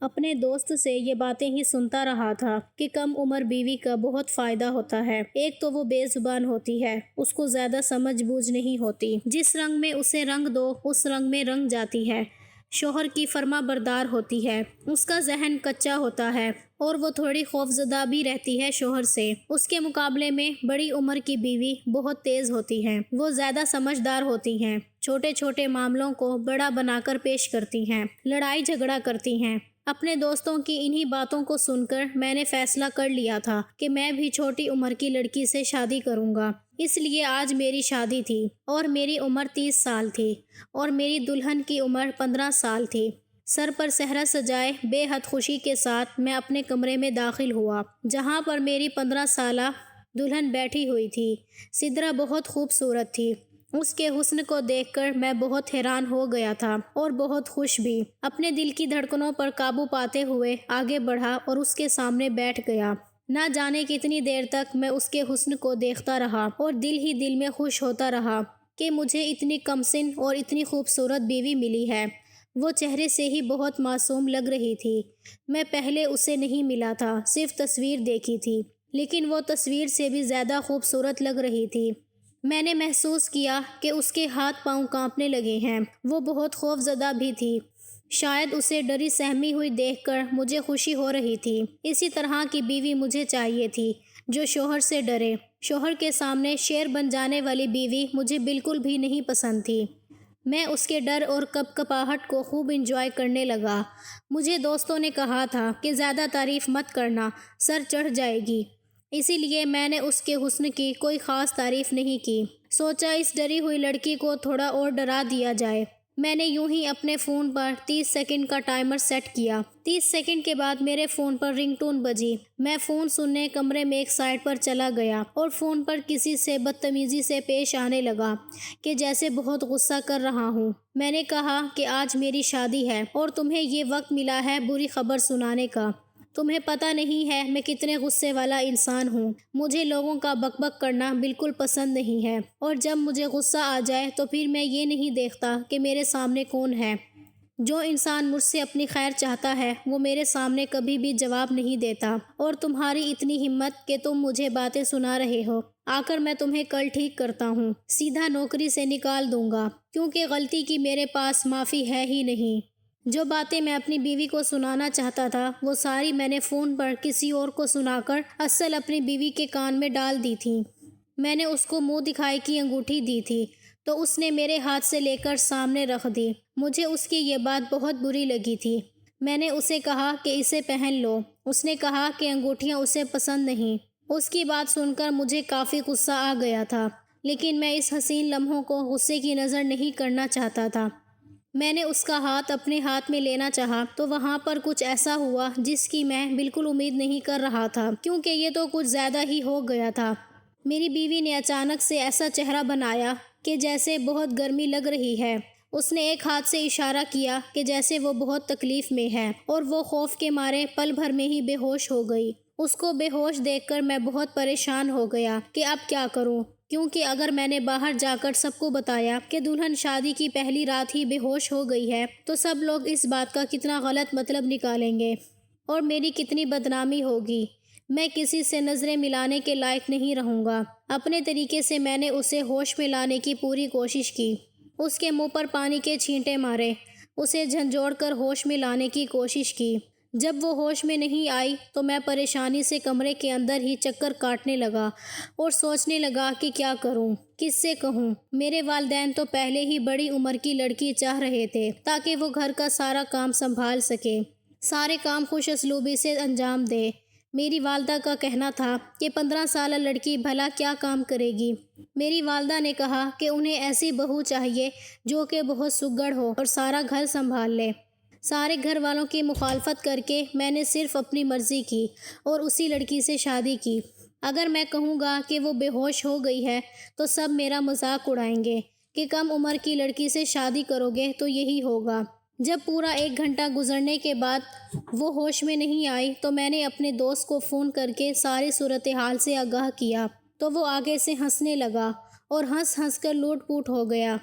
اپنے دوست سے یہ باتیں ہی سنتا رہا تھا کہ کم عمر بیوی کا بہت فائدہ ہوتا ہے۔ ایک تو وہ بے زبان ہوتی ہے، اس کو زیادہ سمجھ بوجھ نہیں ہوتی، جس رنگ میں اسے رنگ دو اس رنگ میں رنگ جاتی ہے۔ شوہر کی فرما بردار ہوتی ہے، اس کا ذہن کچا ہوتا ہے اور وہ تھوڑی خوفزدہ بھی رہتی ہے شوہر سے۔ اس کے مقابلے میں بڑی عمر کی بیوی بہت تیز ہوتی ہیں، وہ زیادہ سمجھدار ہوتی ہیں، چھوٹے چھوٹے معاملوں کو بڑا بنا کر پیش کرتی ہیں، لڑائی جھگڑا کرتی ہیں۔ اپنے دوستوں کی انہی باتوں کو سن کر میں نے فیصلہ کر لیا تھا کہ میں بھی چھوٹی عمر کی لڑکی سے شادی کروں گا۔ اس لیے آج میری شادی تھی اور میری عمر 30 سال تھی اور میری دلہن کی عمر 15 سال تھی۔ سر پر صحرا سجائے بے حد خوشی کے ساتھ میں اپنے کمرے میں داخل ہوا، جہاں پر میری 15 سالہ دلہن بیٹھی ہوئی تھی۔ سدرا بہت خوبصورت تھی۔ اس کے حسن کو دیکھ کر میں بہت حیران ہو گیا تھا اور بہت خوش بھی۔ اپنے دل کی دھڑکنوں پر قابو پاتے ہوئے آگے بڑھا اور اس کے سامنے بیٹھ گیا۔ نہ جانے کتنی دیر تک میں اس کے حسن کو دیکھتا رہا اور دل ہی دل میں خوش ہوتا رہا کہ مجھے اتنی کم سن اور اتنی خوبصورت بیوی ملی ہے۔ وہ چہرے سے ہی بہت معصوم لگ رہی تھی۔ میں پہلے اسے نہیں ملا تھا، صرف تصویر دیکھی تھی، لیکن وہ تصویر سے بھی زیادہ خوبصورت لگ رہی تھی۔ میں نے محسوس کیا کہ اس کے ہاتھ پاؤں کانپنے لگے ہیں۔ وہ بہت خوفزدہ بھی تھی۔ شاید اسے ڈری سہمی ہوئی دیکھ کر مجھے خوشی ہو رہی تھی۔ اسی طرح کی بیوی مجھے چاہیے تھی جو شوہر سے ڈرے۔ شوہر کے سامنے شیر بن جانے والی بیوی مجھے بالکل بھی نہیں پسند تھی۔ میں اس کے ڈر اور کپاہٹ کو خوب انجوائے کرنے لگا۔ مجھے دوستوں نے کہا تھا کہ زیادہ تعریف مت کرنا، سر چڑھ جائے گی۔ اسی لیے میں نے اس کے حسن کی کوئی خاص تعریف نہیں کی۔ سوچا اس ڈری ہوئی لڑکی کو تھوڑا اور ڈرا دیا جائے۔ میں نے یوں ہی اپنے فون پر 30 سیکنڈ کا ٹائمر سیٹ کیا۔ 30 سیکنڈ کے بعد میرے فون پر رنگ ٹون بجی۔ میں فون سننے کمرے میں ایک سائڈ پر چلا گیا اور فون پر کسی سے بدتمیزی سے پیش آنے لگا کہ جیسے بہت غصہ کر رہا ہوں۔ میں نے کہا کہ آج میری شادی ہے اور تمہیں یہ وقت ملا ہے بری خبر سنانے کا۔ تمہیں پتہ نہیں ہے میں کتنے غصے والا انسان ہوں۔ مجھے لوگوں کا بک بک کرنا بالکل پسند نہیں ہے، اور جب مجھے غصہ آ جائے تو پھر میں یہ نہیں دیکھتا کہ میرے سامنے کون ہے۔ جو انسان مجھ سے اپنی خیر چاہتا ہے وہ میرے سامنے کبھی بھی جواب نہیں دیتا، اور تمہاری اتنی ہمت کہ تم مجھے باتیں سنا رہے ہو۔ آ کر میں تمہیں کل ٹھیک کرتا ہوں، سیدھا نوکری سے نکال دوں گا، کیونکہ غلطی کی میرے پاس معافی ہے ہی نہیں۔ جو باتیں میں اپنی بیوی کو سنانا چاہتا تھا وہ ساری میں نے فون پر کسی اور کو سنا کر اصل اپنی بیوی کے کان میں ڈال دی تھی۔ میں نے اس کو منہ دکھائی کی انگوٹھی دی تھی تو اس نے میرے ہاتھ سے لے کر سامنے رکھ دی۔ مجھے اس کی یہ بات بہت بری لگی تھی۔ میں نے اسے کہا کہ اسے پہن لو۔ اس نے کہا کہ انگوٹھیاں اسے پسند نہیں۔ اس کی بات سن کر مجھے کافی غصہ آ گیا تھا، لیکن میں اس حسین لمحوں کو غصے کی نظر نہیں کرنا چاہتا تھا۔ میں نے اس کا ہاتھ اپنے ہاتھ میں لینا چاہا تو وہاں پر کچھ ایسا ہوا جس کی میں بالکل امید نہیں کر رہا تھا، کیونکہ یہ تو کچھ زیادہ ہی ہو گیا تھا۔ میری بیوی نے اچانک سے ایسا چہرہ بنایا کہ جیسے بہت گرمی لگ رہی ہے۔ اس نے ایک ہاتھ سے اشارہ کیا کہ جیسے وہ بہت تکلیف میں ہے، اور وہ خوف کے مارے پل بھر میں ہی بے ہوش ہو گئی۔ اس کو بے ہوش دیکھ کر میں بہت پریشان ہو گیا کہ اب کیا کروں، کیونکہ اگر میں نے باہر جا کر سب کو بتایا کہ دلہن شادی کی پہلی رات ہی بے ہوش ہو گئی ہے تو سب لوگ اس بات کا کتنا غلط مطلب نکالیں گے اور میری کتنی بدنامی ہوگی۔ میں کسی سے نظریں ملانے کے لائق نہیں رہوں گا۔ اپنے طریقے سے میں نے اسے ہوش میں لانے کی پوری کوشش کی۔ اس کے منہ پر پانی کے چھینٹے مارے، اسے جھنجھوڑ کر ہوش میں لانے کی کوشش کی۔ جب وہ ہوش میں نہیں آئی تو میں پریشانی سے کمرے کے اندر ہی چکر کاٹنے لگا اور سوچنے لگا کہ کیا کروں، کس سے کہوں۔ میرے والدین تو پہلے ہی بڑی عمر کی لڑکی چاہ رہے تھے تاکہ وہ گھر کا سارا کام سنبھال سکے، سارے کام خوش اسلوبی سے انجام دے۔ میری والدہ کا کہنا تھا کہ 15 سالہ لڑکی بھلا کیا کام کرے گی۔ میری والدہ نے کہا کہ انہیں ایسی بہو چاہیے جو کہ بہت سگڑ ہو اور سارا گھر سنبھال لے۔ سارے گھر والوں کی مخالفت کر کے میں نے صرف اپنی مرضی کی اور اسی لڑکی سے شادی کی۔ اگر میں کہوں گا کہ وہ بے ہوش ہو گئی ہے تو سب میرا مذاق اڑائیں گے کہ کم عمر کی لڑکی سے شادی کرو گے تو یہی ہوگا۔ جب پورا 1 گھنٹہ گزرنے کے بعد وہ ہوش میں نہیں آئی تو میں نے اپنے دوست کو فون کر کے ساری صورتحال سے آگاہ کیا، تو وہ آگے سے ہنسنے لگا اور ہنس ہنس کر لوٹ پوٹ ہو گیا۔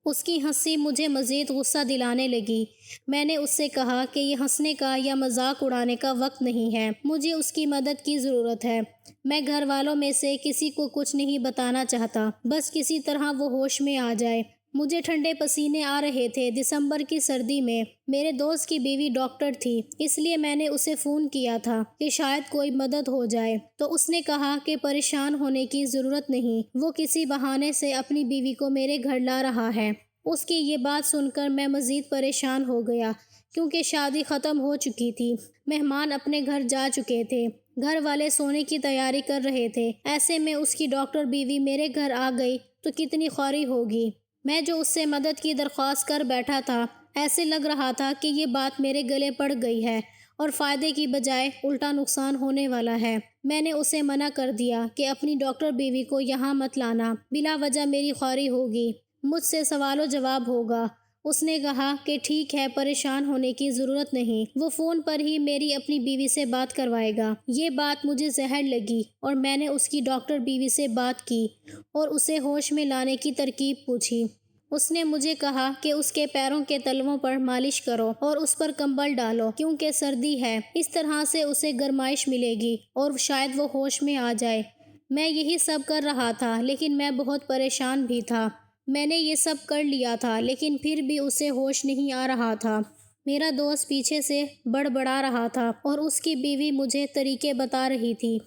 اس کی ہنسی مجھے مزید غصہ دلانے لگی۔ میں نے اس سے کہا کہ یہ ہنسنے کا یا مذاق اڑانے کا وقت نہیں ہے، مجھے اس کی مدد کی ضرورت ہے۔ میں گھر والوں میں سے کسی کو کچھ نہیں بتانا چاہتا، بس کسی طرح وہ ہوش میں آ جائے۔ مجھے ٹھنڈے پسینے آ رہے تھے۔ دسمبر کی سردی میں میرے دوست کی بیوی ڈاکٹر تھی، اس لیے میں نے اسے فون کیا تھا کہ شاید کوئی مدد ہو جائے، تو اس نے کہا کہ پریشان ہونے کی ضرورت نہیں، وہ کسی بہانے سے اپنی بیوی کو میرے گھر لا رہا ہے۔ اس کی یہ بات سن کر میں مزید پریشان ہو گیا، کیونکہ شادی ختم ہو چکی تھی، مہمان اپنے گھر جا چکے تھے، گھر والے سونے کی تیاری کر رہے تھے۔ ایسے میں اس کی ڈاکٹر بیوی میرے گھر آ گئی تو کتنی خواری ہوگی۔ میں جو اس سے مدد کی درخواست کر بیٹھا تھا، ایسے لگ رہا تھا کہ یہ بات میرے گلے پڑ گئی ہے اور فائدے کی بجائے الٹا نقصان ہونے والا ہے۔ میں نے اسے منع کر دیا کہ اپنی ڈاکٹر بیوی کو یہاں مت لانا، بلا وجہ میری خواری ہوگی، مجھ سے سوال و جواب ہوگا۔ اس نے کہا کہ ٹھیک ہے، پریشان ہونے کی ضرورت نہیں، وہ فون پر ہی میری اپنی بیوی سے بات کروائے گا۔ یہ بات مجھے زہر لگی اور میں نے اس کی ڈاکٹر بیوی سے بات کی اور اسے ہوش میں لانے کی ترکیب پوچھی۔ اس نے مجھے کہا کہ اس کے پیروں کے تلووں پر مالش کرو اور اس پر کمبل ڈالو، کیونکہ سردی ہے، اس طرح سے اسے گرمائش ملے گی اور شاید وہ ہوش میں آ جائے۔ میں یہی سب کر رہا تھا، لیکن میں بہت پریشان بھی تھا۔ میں نے یہ سب کر لیا تھا، لیکن پھر بھی اسے ہوش نہیں آ رہا تھا۔ میرا دوست پیچھے سے بڑبڑا رہا تھا اور اس کی بیوی مجھے طریقے بتا رہی تھی۔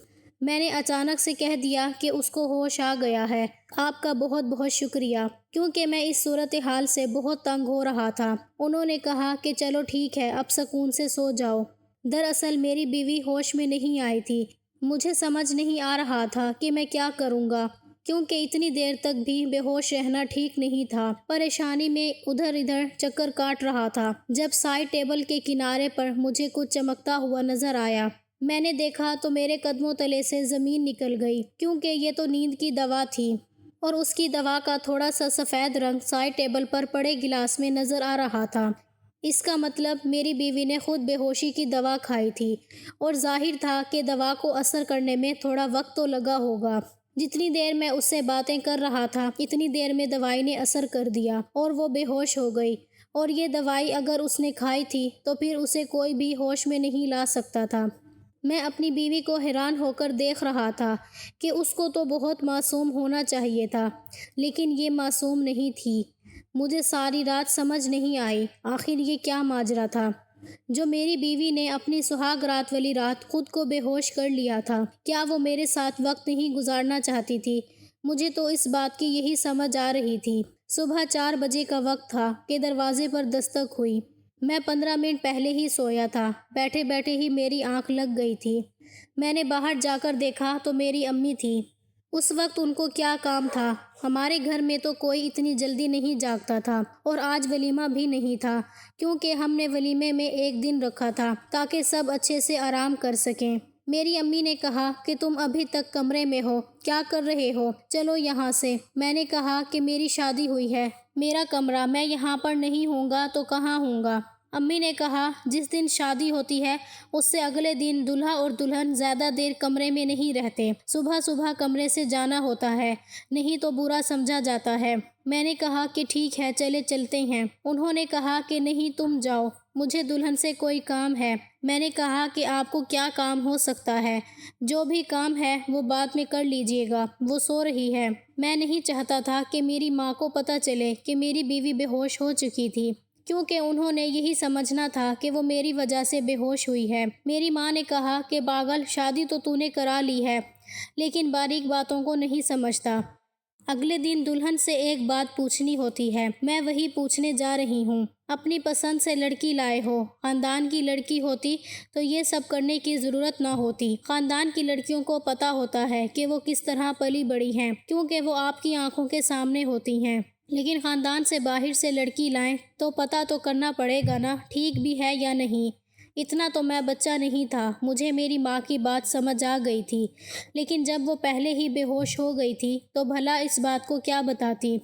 میں نے اچانک سے کہہ دیا کہ اس کو ہوش آ گیا ہے۔ آپ کا بہت بہت شکریہ، کیونکہ میں اس صورتحال سے بہت تنگ ہو رہا تھا۔ انہوں نے کہا کہ چلو ٹھیک ہے، اب سکون سے سو جاؤ۔ دراصل میری بیوی ہوش میں نہیں آئی تھی۔ مجھے سمجھ نہیں آ رہا تھا کہ میں کیا کروں گا، کیونکہ اتنی دیر تک بھی بے ہوش رہنا ٹھیک نہیں تھا۔ پریشانی میں ادھر ادھر چکر کاٹ رہا تھا، جب سائڈ ٹیبل کے کنارے پر مجھے کچھ چمکتا ہوا نظر آیا۔ میں نے دیکھا تو میرے قدموں تلے سے زمین نکل گئی، کیونکہ یہ تو نیند کی دوا تھی اور اس کی دوا کا تھوڑا سا سفید رنگ سائڈ ٹیبل پر پڑے گلاس میں نظر آ رہا تھا۔ اس کا مطلب میری بیوی نے خود بے ہوشی کی دوا کھائی تھی، اور ظاہر تھا کہ دوا کو اثر کرنے میں تھوڑا وقت تو لگا ہوگا۔ جتنی دیر میں اس سے باتیں کر رہا تھا، اتنی دیر میں دوائی نے اثر کر دیا اور وہ بے ہوش ہو گئی، اور یہ دوائی اگر اس نے کھائی تھی تو پھر اسے کوئی بھی ہوش میں نہیں لا سکتا تھا۔ میں اپنی بیوی کو حیران ہو کر دیکھ رہا تھا کہ اس کو تو بہت معصوم ہونا چاہیے تھا، لیکن یہ معصوم نہیں تھی۔ مجھے ساری رات سمجھ نہیں آئی آخر یہ کیا ماجرا تھا جو میری بیوی نے اپنی سہاگ رات والی رات خود کو بے ہوش کر لیا تھا۔ کیا وہ میرے ساتھ وقت نہیں گزارنا چاہتی تھی؟ مجھے تو اس بات کی یہی سمجھ آ رہی تھی۔ صبح 4 بجے کا وقت تھا کہ دروازے پر دستک ہوئی۔ میں 15 منٹ پہلے ہی سویا تھا، بیٹھے بیٹھے ہی میری آنکھ لگ گئی تھی۔ میں نے باہر جا کر دیکھا تو میری امی تھی۔ اس وقت ان کو کیا کام تھا؟ ہمارے گھر میں تو کوئی اتنی جلدی نہیں جاگتا تھا، اور آج ولیمہ بھی نہیں تھا، کیونکہ ہم نے ولیمے میں ایک دن رکھا تھا تاکہ سب اچھے سے آرام کر سکیں۔ میری امی نے کہا کہ تم ابھی تک کمرے میں ہو، کیا کر رہے ہو؟ چلو یہاں سے۔ میں نے کہا کہ میری شادی ہوئی ہے، میرا کمرہ، میں یہاں پر نہیں ہوں گا تو کہاں ہوں گا؟ امی نے کہا جس دن شادی ہوتی ہے اس سے اگلے دن دلہا اور دلہن زیادہ دیر کمرے میں نہیں رہتے، صبح صبح کمرے سے جانا ہوتا ہے، نہیں تو برا سمجھا جاتا ہے۔ میں نے کہا کہ ٹھیک ہے، چلتے ہیں۔ انہوں نے کہا کہ نہیں، تم جاؤ، مجھے دلہن سے کوئی کام ہے۔ میں نے کہا کہ آپ کو کیا کام ہو سکتا ہے؟ جو بھی کام ہے وہ بعد میں کر لیجئے گا، وہ سو رہی ہے۔ میں نہیں چاہتا تھا کہ میری ماں کو پتہ چلے کہ میری بیوی بے ہوش ہو چکی تھی، کیونکہ انہوں نے یہی سمجھنا تھا کہ وہ میری وجہ سے بے ہوش ہوئی ہے۔ میری ماں نے کہا کہ پاگل، شادی تو نے کرا لی ہے، لیکن باریک باتوں کو نہیں سمجھتا۔ اگلے دن دلہن سے ایک بات پوچھنی ہوتی ہے، میں وہی پوچھنے جا رہی ہوں۔ اپنی پسند سے لڑکی لائے ہو، خاندان کی لڑکی ہوتی تو یہ سب کرنے کی ضرورت نہ ہوتی۔ خاندان کی لڑکیوں کو پتہ ہوتا ہے کہ وہ کس طرح پلی بڑی ہیں، کیونکہ وہ آپ کی آنکھوں کے سامنے ہوتی ہیں۔ لیکن خاندان سے باہر سے لڑکی لائیں تو پتہ تو کرنا پڑے گا نا، ٹھیک بھی ہے یا نہیں۔ اتنا تو میں بچہ نہیں تھا، مجھے میری ماں کی بات سمجھ آ گئی تھی، لیکن جب وہ پہلے ہی بے ہوش ہو گئی تھی تو بھلا اس بات کو کیا بتاتی۔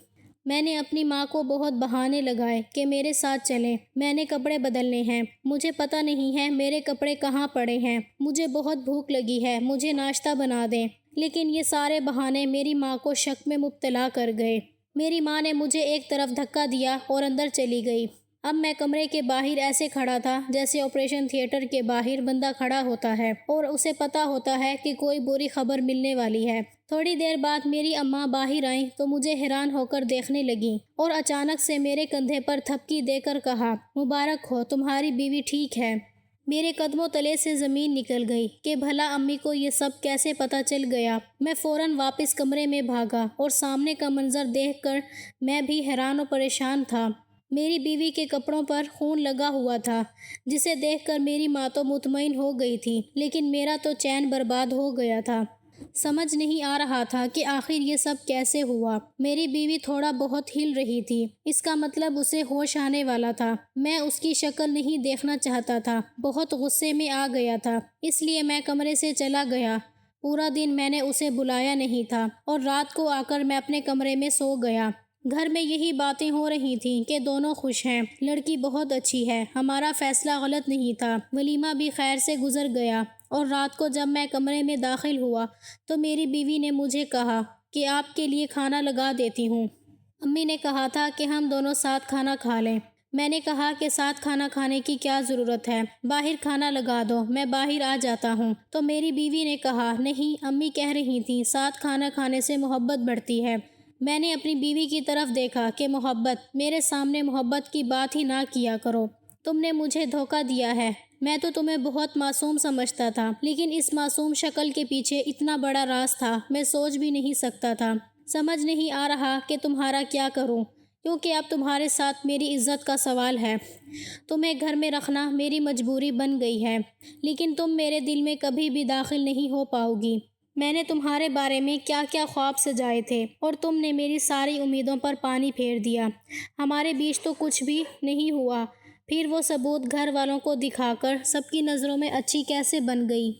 میں نے اپنی ماں کو بہت بہانے لگائے کہ میرے ساتھ چلیں، میں نے کپڑے بدلنے ہیں، مجھے پتہ نہیں ہے میرے کپڑے کہاں پڑے ہیں، مجھے بہت بھوک لگی ہے، مجھے ناشتہ بنا دیں۔ لیکن یہ سارے بہانے میری ماں کو شک میں مبتلا کر گئے۔ میری ماں نے مجھے ایک طرف دھکا دیا اور اندر چلی گئی۔ اب میں کمرے کے باہر ایسے کھڑا تھا جیسے آپریشن تھیٹر کے باہر بندہ کھڑا ہوتا ہے اور اسے پتا ہوتا ہے کہ کوئی بری خبر ملنے والی ہے۔ تھوڑی دیر بعد میری اماں باہر آئیں تو مجھے حیران ہو کر دیکھنے لگیں اور اچانک سے میرے کندھے پر تھپکی دے کر کہا، مبارک ہو، تمہاری بیوی ٹھیک ہے۔ میرے قدموں تلے سے زمین نکل گئی کہ بھلا امی کو یہ سب کیسے پتہ چل گیا۔ میں فوراً واپس کمرے میں بھاگا اور سامنے کا منظر دیکھ کر میں بھی حیران و پریشان تھا۔ میری بیوی کے کپڑوں پر خون لگا ہوا تھا، جسے دیکھ کر میری ماں تو مطمئن ہو گئی تھی، لیکن میرا تو چین برباد ہو گیا تھا۔ سمجھ نہیں آ رہا تھا کہ آخر یہ سب کیسے ہوا۔ میری بیوی تھوڑا بہت ہل رہی تھی، اس کا مطلب اسے ہوش آنے والا تھا۔ میں اس کی شکل نہیں دیکھنا چاہتا تھا، بہت غصے میں آ گیا تھا، اس لیے میں کمرے سے چلا گیا۔ پورا دن میں نے اسے بلایا نہیں تھا اور رات کو آ کر میں اپنے کمرے میں سو گیا۔ گھر میں یہی باتیں ہو رہی تھیں کہ دونوں خوش ہیں، لڑکی بہت اچھی ہے، ہمارا فیصلہ غلط نہیں تھا۔ ولیمہ بھی خیر سے گزر گیا اور رات کو جب میں کمرے میں داخل ہوا تو میری بیوی نے مجھے کہا کہ آپ کے لیے کھانا لگا دیتی ہوں۔ امی نے کہا تھا کہ ہم دونوں ساتھ کھانا کھا لیں۔ میں نے کہا کہ ساتھ کھانا کھانے کی کیا ضرورت ہے، باہر کھانا لگا دو، میں باہر آ جاتا ہوں۔ تو میری بیوی نے کہا، نہیں، امی کہہ رہی تھیں ساتھ کھانا کھانے سے محبت بڑھتی ہے۔ میں نے اپنی بیوی کی طرف دیکھا کہ محبت، میرے سامنے محبت کی بات ہی نہ کیا کرو، تم نے مجھے دھوکہ دیا ہے۔ میں تو تمہیں بہت معصوم سمجھتا تھا، لیکن اس معصوم شکل کے پیچھے اتنا بڑا راز تھا، میں سوچ بھی نہیں سکتا تھا۔ سمجھ نہیں آ رہا کہ تمہارا کیا کروں، کیونکہ اب تمہارے ساتھ میری عزت کا سوال ہے۔ تمہیں گھر میں رکھنا میری مجبوری بن گئی ہے، لیکن تم میرے دل میں کبھی بھی داخل نہیں ہو پاؤ گی۔ میں نے تمہارے بارے میں کیا کیا خواب سجائے تھے اور تم نے میری ساری امیدوں پر پانی پھیر دیا۔ ہمارے بیچ تو کچھ بھی نہیں ہوا، پھر وہ ثبوت گھر والوں کو دکھا کر سب کی نظروں میں اچھی کیسے بن گئی؟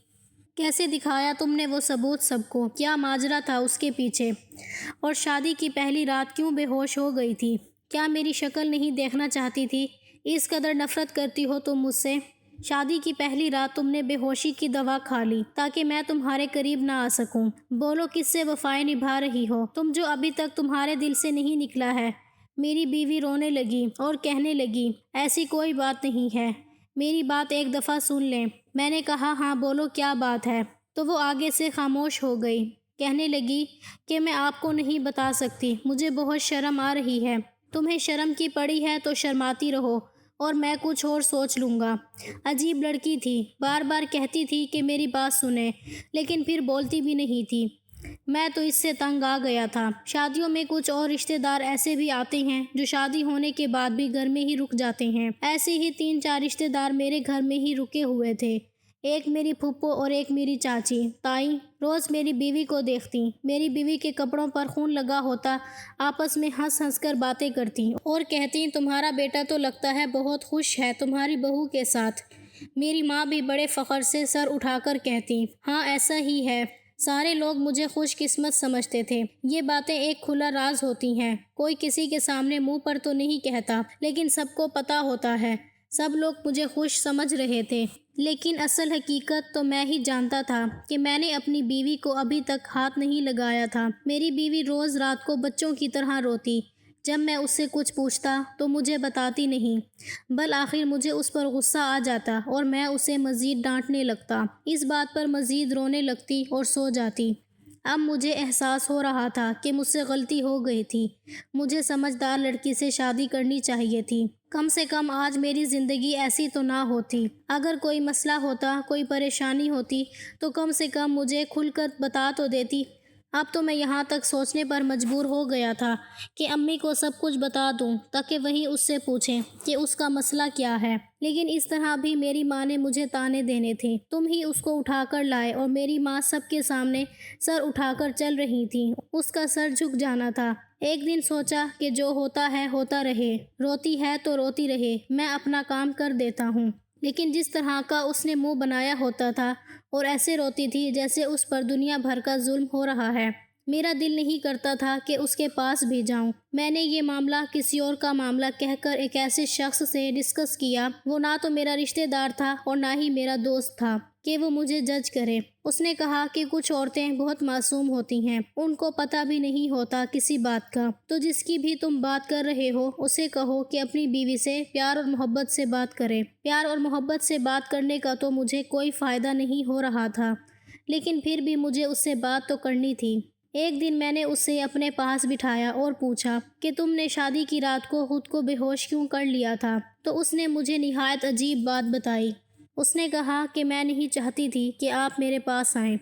کیسے دکھایا تم نے وہ ثبوت سب کو؟ کیا ماجرا تھا اس کے پیچھے؟ اور شادی کی پہلی رات کیوں بے ہوش ہو گئی تھی؟ کیا میری شکل نہیں دیکھنا چاہتی تھی؟ اس قدر نفرت کرتی ہو تم مجھ سے؟ شادی کی پہلی رات تم نے بے ہوشی کی دوا کھا لی تاکہ میں تمہارے قریب نہ آ سکوں۔ بولو کس سے وفائیں نبھا رہی ہو تم جو ابھی تک تمہارے دل سے نہیں نکلا ہے؟ میری بیوی رونے لگی اور کہنے لگی، ایسی کوئی بات نہیں ہے، میری بات ایک دفعہ سن لیں۔ میں نے کہا، ہاں بولو کیا بات ہے؟ تو وہ آگے سے خاموش ہو گئی، کہنے لگی کہ میں آپ کو نہیں بتا سکتی، مجھے بہت شرم آ رہی ہے۔ تمہیں شرم کی پڑی ہے تو شرماتی رہو اور میں کچھ اور سوچ لوں گا۔ عجیب لڑکی تھی، بار بار کہتی تھی کہ میری بات سنیں، لیکن پھر بولتی بھی نہیں تھی۔ میں تو اس سے تنگ آ گیا تھا۔ شادیوں میں کچھ اور رشتہ دار ایسے بھی آتے ہیں جو شادی ہونے کے بعد بھی گھر میں ہی رک جاتے ہیں۔ ایسے ہی 3-4 رشتہ دار میرے گھر میں ہی رکے ہوئے تھے، ایک میری پھپھو اور ایک میری چاچی تائی روز میری بیوی کو دیکھتی، میری بیوی کے کپڑوں پر خون لگا ہوتا، آپس میں ہنس ہنس کر باتیں کرتی اور کہتی، تمہارا بیٹا تو لگتا ہے بہت خوش ہے تمہاری بہو کے ساتھ۔ میری ماں بھی بڑے فخر سے سر اٹھا کر کہتی، ہاں ایسا ہی ہے، سارے لوگ مجھے خوش قسمت سمجھتے تھے۔ یہ باتیں ایک کھلا راز ہوتی ہیں، کوئی کسی کے سامنے منہ پر تو نہیں کہتا، لیکن سب کو پتہ ہوتا ہے۔ سب لوگ مجھے خوش سمجھ رہے تھے، لیکن اصل حقیقت تو میں ہی جانتا تھا کہ میں نے اپنی بیوی کو ابھی تک ہاتھ نہیں لگایا تھا۔ میری بیوی روز رات کو بچوں کی طرح روتی، جب میں اس سے کچھ پوچھتا تو مجھے بتاتی نہیں، بالآخر مجھے اس پر غصہ آ جاتا اور میں اسے مزید ڈانٹنے لگتا، اس بات پر مزید رونے لگتی اور سو جاتی۔ اب مجھے احساس ہو رہا تھا کہ مجھ سے غلطی ہو گئی تھی، مجھے سمجھدار لڑکی سے شادی کرنی چاہیے تھی، کم سے کم آج میری زندگی ایسی تو نہ ہوتی۔ اگر کوئی مسئلہ ہوتا، کوئی پریشانی ہوتی تو کم سے کم مجھے کھل کر بتا تو دیتی۔ اب تو میں یہاں تک سوچنے پر مجبور ہو گیا تھا کہ امی کو سب کچھ بتا دوں تاکہ وہی اس سے پوچھیں کہ اس کا مسئلہ کیا ہے، لیکن اس طرح بھی میری ماں نے مجھے طعنے دینے تھے، تم ہی اس کو اٹھا کر لائے اور میری ماں سب کے سامنے سر اٹھا کر چل رہی تھی، اس کا سر جھک جانا تھا۔ ایک دن سوچا کہ جو ہوتا ہے ہوتا رہے، روتی ہے تو روتی رہے، میں اپنا کام کر دیتا ہوں، لیکن جس طرح کا اس نے منہ بنایا ہوتا تھا اور ایسے روتی تھی جیسے اس پر دنیا بھر کا ظلم ہو رہا ہے، میرا دل نہیں کرتا تھا کہ اس کے پاس بھی جاؤں۔ میں نے یہ معاملہ کسی اور کا معاملہ کہہ کر ایک ایسے شخص سے ڈسکس کیا، وہ نہ تو میرا رشتہ دار تھا اور نہ ہی میرا دوست تھا کہ وہ مجھے جج کرے۔ اس نے کہا کہ کچھ عورتیں بہت معصوم ہوتی ہیں، ان کو پتہ بھی نہیں ہوتا کسی بات کا، تو جس کی بھی تم بات کر رہے ہو اسے کہو کہ اپنی بیوی سے پیار اور محبت سے بات کرے۔ پیار اور محبت سے بات کرنے کا تو مجھے کوئی فائدہ نہیں ہو رہا تھا، لیکن پھر بھی مجھے اس سے بات تو کرنی تھی۔ ایک دن میں نے اسے اپنے پاس بٹھایا اور پوچھا کہ تم نے شادی کی رات کو خود کو بے ہوش کیوں کر لیا تھا؟ تو اس نے مجھے نہایت عجیب بات بتائی۔ اس نے کہا کہ میں نہیں چاہتی تھی کہ آپ میرے پاس آئیں،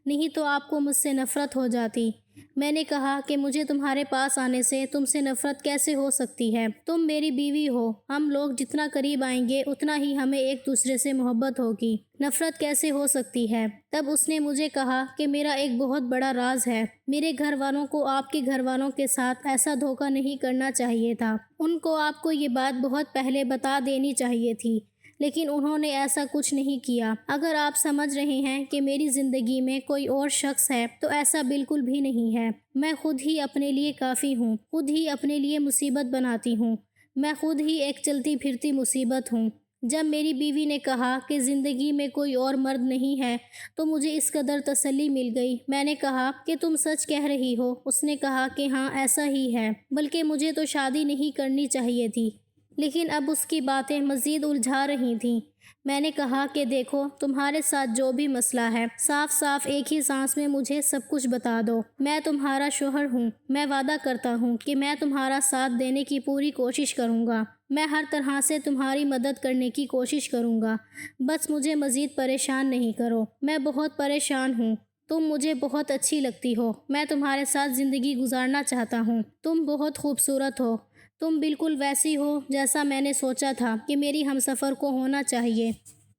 نہیں تو آپ کو مجھ سے نفرت ہو جاتی۔ میں نے کہا کہ مجھے تمہارے پاس آنے سے تم سے نفرت کیسے ہو سکتی ہے؟ تم میری بیوی ہو، ہم لوگ جتنا قریب آئیں گے اتنا ہی ہمیں ایک دوسرے سے محبت ہوگی، نفرت کیسے ہو سکتی ہے؟ تب اس نے مجھے کہا کہ میرا ایک بہت بڑا راز ہے، میرے گھر والوں کو آپ کے گھر والوں کے ساتھ ایسا دھوکہ نہیں کرنا چاہیے تھا، ان کو آپ کو یہ بات بہت پہلے بتا دینی چاہیے تھی، لیکن انہوں نے ایسا کچھ نہیں کیا۔ اگر آپ سمجھ رہے ہیں کہ میری زندگی میں کوئی اور شخص ہے تو ایسا بالکل بھی نہیں ہے۔ میں خود ہی اپنے لیے کافی ہوں، خود ہی اپنے لیے مصیبت بناتی ہوں، میں خود ہی ایک چلتی پھرتی مصیبت ہوں۔ جب میری بیوی نے کہا کہ زندگی میں کوئی اور مرد نہیں ہے تو مجھے اس قدر تسلی مل گئی۔ میں نے کہا کہ تم سچ کہہ رہی ہو؟ اس نے کہا کہ ہاں ایسا ہی ہے، بلکہ مجھے تو شادی نہیں کرنی چاہیے تھی، لیکن اب اس کی باتیں مزید الجھا رہی تھیں۔ میں نے کہا کہ دیکھو، تمہارے ساتھ جو بھی مسئلہ ہے، صاف صاف ایک ہی سانس میں مجھے سب کچھ بتا دو۔ میں تمہارا شوہر ہوں، میں وعدہ کرتا ہوں کہ میں تمہارا ساتھ دینے کی پوری کوشش کروں گا، میں ہر طرح سے تمہاری مدد کرنے کی کوشش کروں گا، بس مجھے مزید پریشان نہیں کرو، میں بہت پریشان ہوں۔ تم مجھے بہت اچھی لگتی ہو، میں تمہارے ساتھ زندگی گزارنا چاہتا ہوں، تم بہت خوبصورت ہو، تم بالکل ویسی ہو جیسا میں نے سوچا تھا کہ میری ہمسفر کو ہونا چاہیے۔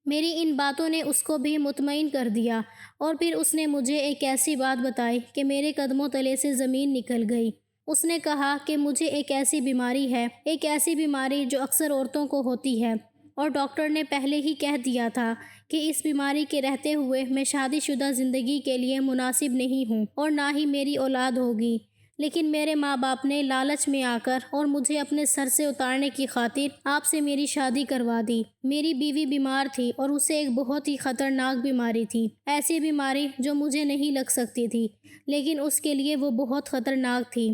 میری ان باتوں نے اس کو بھی مطمئن کر دیا، اور پھر اس نے مجھے ایک ایسی بات بتائی کہ میرے قدموں تلے سے زمین نکل گئی۔ اس نے کہا کہ مجھے ایک ایسی بیماری ہے، ایک ایسی بیماری جو اکثر عورتوں کو ہوتی ہے، اور ڈاکٹر نے پہلے ہی کہہ دیا تھا کہ اس بیماری کے رہتے ہوئے میں شادی شدہ زندگی کے لیے مناسب نہیں ہوں اور نہ ہی میری اولاد ہوگی، لیکن میرے ماں باپ نے لالچ میں آ کر اور مجھے اپنے سر سے اتارنے کی خاطر آپ سے میری شادی کروا دی۔ میری بیوی بیمار تھی اور اسے ایک بہت ہی خطرناک بیماری تھی، ایسی بیماری جو مجھے نہیں لگ سکتی تھی، لیکن اس کے لیے وہ بہت خطرناک تھی۔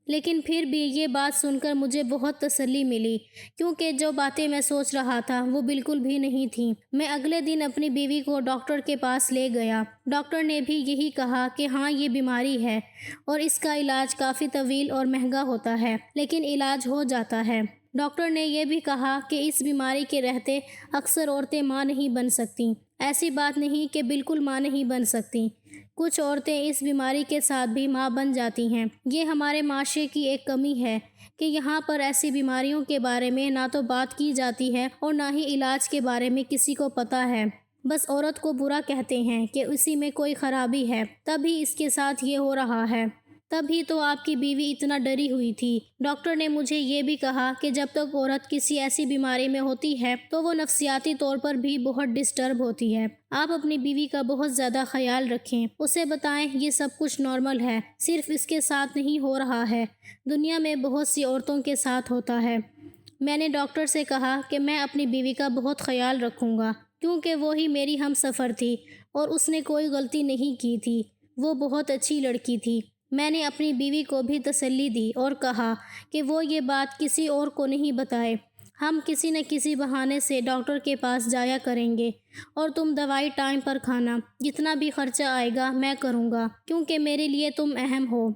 لیکن پھر بھی یہ بات سن کر مجھے بہت تسلی ملی، کیونکہ جو باتیں میں سوچ رہا تھا وہ بالکل بھی نہیں تھیں۔ میں اگلے دن اپنی بیوی کو ڈاکٹر کے پاس لے گیا۔ ڈاکٹر نے بھی یہی کہا کہ ہاں یہ بیماری ہے اور اس کا علاج کافی طویل اور مہنگا ہوتا ہے، لیکن علاج ہو جاتا ہے۔ ڈاکٹر نے یہ بھی کہا کہ اس بیماری کے رہتے اکثر عورتیں ماں نہیں بن سکتیں۔ ایسی بات نہیں کہ بالکل ماں نہیں بن سکتیں، کچھ عورتیں اس بیماری کے ساتھ بھی ماں بن جاتی ہیں۔ یہ ہمارے معاشرے کی ایک کمی ہے کہ یہاں پر ایسی بیماریوں کے بارے میں نہ تو بات کی جاتی ہے اور نہ ہی علاج کے بارے میں کسی کو پتہ ہے، بس عورت کو برا کہتے ہیں کہ اسی میں کوئی خرابی ہے، تبھی اس کے ساتھ یہ ہو رہا ہے۔ تبھی تو آپ کی بیوی اتنا ڈری ہوئی تھی۔ ڈاکٹر نے مجھے یہ بھی کہا کہ جب تک عورت کسی ایسی بیماری میں ہوتی ہے تو وہ نفسیاتی طور پر بھی بہت ڈسٹرب ہوتی ہے۔ آپ اپنی بیوی کا بہت زیادہ خیال رکھیں، اسے بتائیں یہ سب کچھ نارمل ہے، صرف اس کے ساتھ نہیں ہو رہا ہے، دنیا میں بہت سی عورتوں کے ساتھ ہوتا ہے۔ میں نے ڈاکٹر سے کہا کہ میں اپنی بیوی کا بہت خیال رکھوں گا، کیونکہ وہی میری ہم سفر تھی اور اس نے کوئی غلطی نہیں کی تھی، وہ بہت اچھی لڑکی تھی۔ میں نے اپنی بیوی کو بھی تسلی دی اور کہا کہ وہ یہ بات کسی اور کو نہیں بتائے، ہم کسی نہ کسی بہانے سے ڈاکٹر کے پاس جایا کریں گے، اور تم دوائی ٹائم پر کھانا، جتنا بھی خرچہ آئے گا میں کروں گا، کیونکہ میرے لیے تم اہم ہو،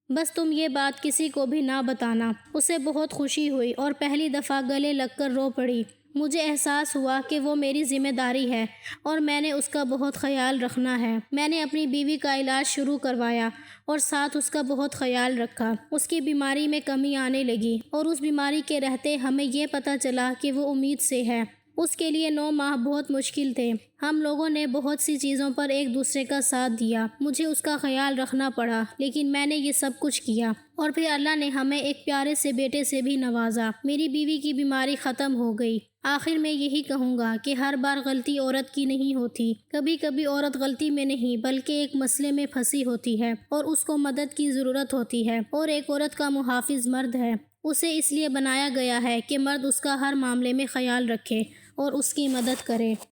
بس تم یہ بات کسی کو بھی نہ بتانا۔ اسے بہت خوشی ہوئی اور پہلی دفعہ گلے لگ کر رو پڑی۔ مجھے احساس ہوا کہ وہ میری ذمہ داری ہے اور میں نے اس کا بہت خیال رکھنا ہے۔ میں نے اپنی بیوی کا علاج شروع کروایا اور ساتھ اس کا بہت خیال رکھا۔ اس کی بیماری میں کمی آنے لگی اور اس بیماری کے رہتے ہمیں یہ پتہ چلا کہ وہ امید سے ہے۔ اس کے لیے 9 ماہ بہت مشکل تھے۔ ہم لوگوں نے بہت سی چیزوں پر ایک دوسرے کا ساتھ دیا، مجھے اس کا خیال رکھنا پڑا، لیکن میں نے یہ سب کچھ کیا، اور پھر اللہ نے ہمیں ایک پیارے سے بیٹے سے بھی نوازا۔ میری بیوی کی بیماری ختم ہو گئی۔ آخر میں یہی کہوں گا کہ ہر بار غلطی عورت کی نہیں ہوتی، کبھی کبھی عورت غلطی میں نہیں بلکہ ایک مسئلے میں پھنسی ہوتی ہے اور اس کو مدد کی ضرورت ہوتی ہے، اور ایک عورت کا محافظ مرد ہے۔ اسے اس لیے بنایا گیا ہے کہ مرد اس کا ہر معاملے میں خیال رکھے اور اس کی مدد کرے۔